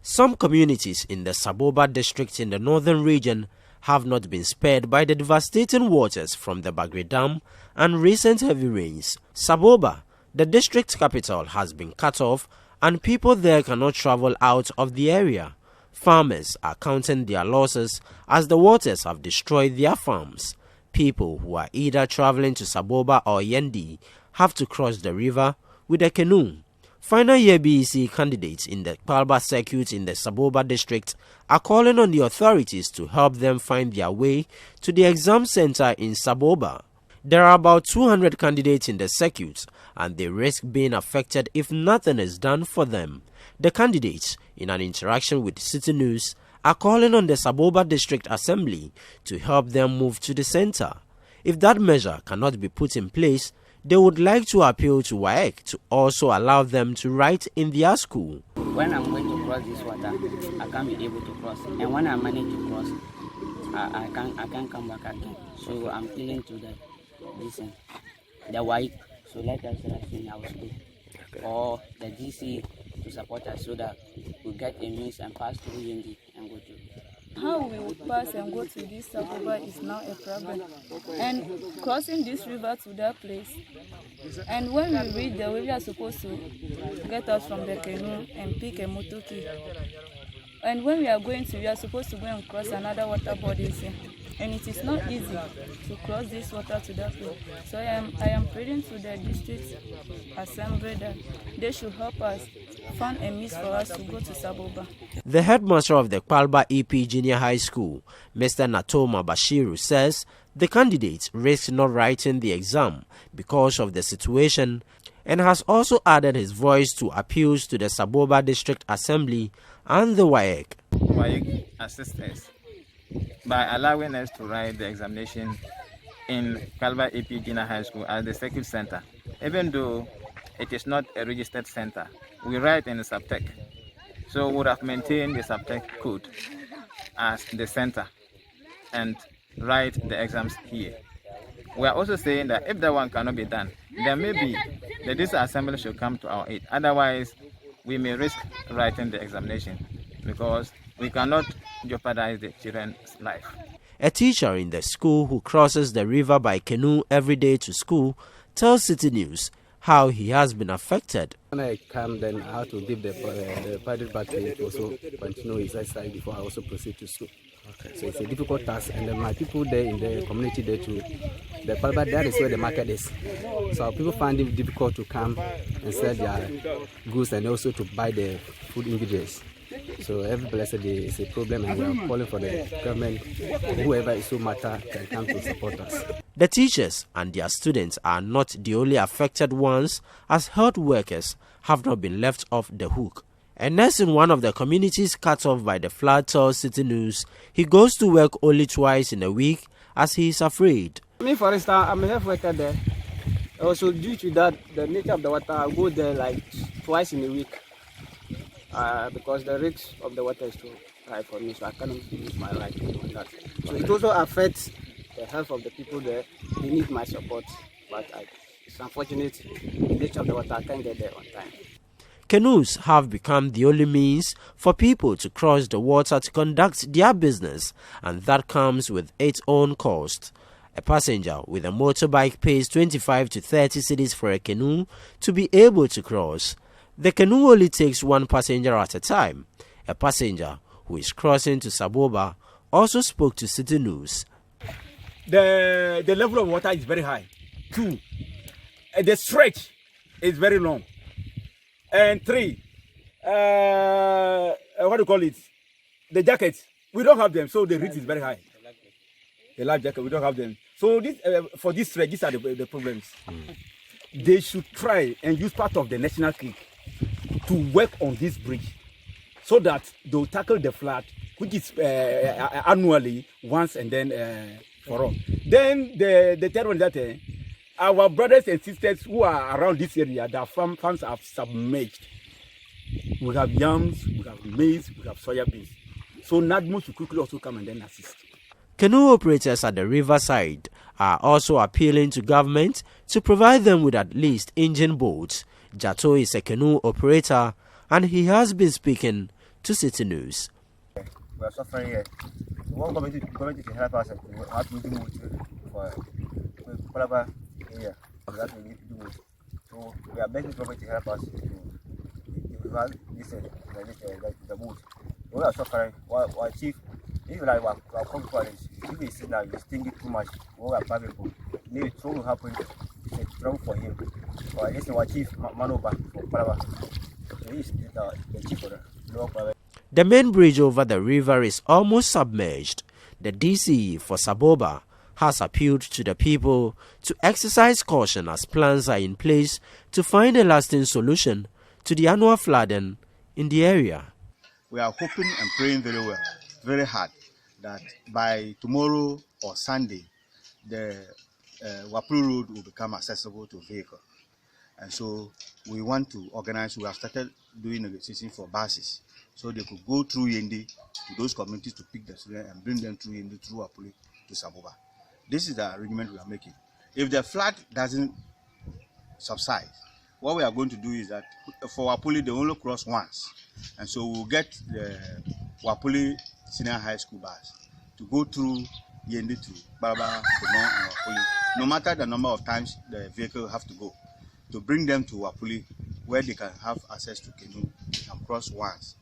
Some communities in the Saboba District in the northern region have not been spared by the devastating waters from the Bagre Dam and recent heavy rains. Saboba, the district capital, has been cut off and people there cannot travel out of the area. Farmers are counting their losses as the waters have destroyed their farms. People who are either traveling to Saboba or Yendi have to cross the river with a canoe. Final year BECE candidates in the Kpalba circuit in the Saboba district are calling on the authorities to help them find their way to the exam center in Saboba. There are about 200 candidates in the circuit and they risk being affected if nothing is done for them. The candidates, in an interaction with Citi News, are calling on the Saboba District Assembly to help them move to the center. If that measure cannot be put in place, they would like to appeal to WAEC to also allow them to write in their school. When I'm going to cross this water, I can't be able to cross. And when I manage to cross, I can't come back again. So I'm appealing to the WAEC. So let us write in our school. Or the GC to support us so that we get a means and pass through Yendi and go to. How we will pass and go to this Saboba is now a problem. And crossing this river to that place. And when we reach there, we are supposed to get us from the canoe and pick a motoki. And when we are going to, we are supposed to go and cross another water body. And it is not easy to cross this water to that place. So I am pleading to the district assembly that they should help us find a means for us to go to Saboba. The headmaster of the Kpalba EP Junior High School, Mr. Natoma Bashiru, says the candidates risk not writing the exam because of the situation and has also added his voice to appeals to the Saboba District Assembly and the WAEC. WAEC assists us by allowing us to write the examination in Kpalba EP Junior High School as the circuit center. Even though it is not a registered center, we write in the subtech. So we would have maintained the subtech code as the center and write the exams here. We are also saying that if that one cannot be done, then maybe the district assembly should come to our aid. Otherwise, we may risk writing the examination because we cannot jeopardize the children's life. A teacher in the school who crosses the river by canoe every day to school tells Citi News how he has been affected. When I come, then I have to give the paddle battery to also continue his exercise before I also proceed to school. Okay. So it's a difficult task, and then my people there in the community there too, the Kpalba, that is where the market is. So people find it difficult to come and sell their goods and also to buy the food ingredients. So every blessed day is a problem, and we are calling for the government, whoever is so matter, can come to support us. The teachers and their students are not the only affected ones, as health workers have not been left off the hook. A nurse in one of the communities cut off by the flood tells Citi News he goes to work only twice in a week as he is afraid. Me, for instance, I'm a health worker there. Also, due to that, the nature of the water, I go there like twice in a week. Because the risk of the water is too high for me, so I cannot use my life on that. So it also affects the health of the people there. They need my support, but it's unfortunate. The nature of the water, I can't get there on time. Canoes have become the only means for people to cross the water to conduct their business, and that comes with its own cost. A passenger with a motorbike pays 25 to 30 cedis for a canoe to be able to cross. The canoe only takes one passenger at a time. A passenger who is crossing to Saboba also spoke to Citi News. The level of water is very high. 2, the stretch is very long. And 3, what do you call it? The jackets, we don't have them, so the risk is very high. The life jacket, we don't have them. So this, for this stretch, these are the problems. They should try and use part of the national creek to work on this bridge so that they'll tackle the flood, which is annually once and then for all. Then the third one that our brothers and sisters who are around this area, their farms are submerged. We have yams, we have maize, we have soya beans. So NADMO should quickly also come and then assist. Canoe operators at the riverside are also appealing to government to provide them with at least engine boats. Jato is a canoe operator and he has been speaking to Citi News. We are suffering here. One government to help us how to do for Kpalba area. That we need to do. So we are begging government to help us to evaluate the mood. We are suffering. Our chief, if like our conference, if we see that he's thinking too much, we are probable. Maybe trouble will happen. It's trouble for him. Or at least our chief Manoba for Kpalba. So he is the chief of the lower Kpalba. The main bridge over the river is almost submerged. The DCE for Saboba has appealed to the people to exercise caution as plans are in place to find a lasting solution to the annual flooding in the area. We are hoping and praying very well, very hard, that by tomorrow or Sunday, the Wapuru Road will become accessible to vehicle. And so we want to organize, we have started doing negotiation for buses, so they could go through Yendi to those communities to pick the children and bring them through Yendi, through Wapuru to Saboba. This is the arrangement we are making. If the flood doesn't subside, what we are going to do is that for Wapuli, they only cross once. And so we'll get the Wapuli Senior High School bus to go through Yendi to Kpalba, Demon, and Wapuli. No matter the number of times the vehicle have to go, to bring them to Wapuli, where they can have access to canoe and cross once.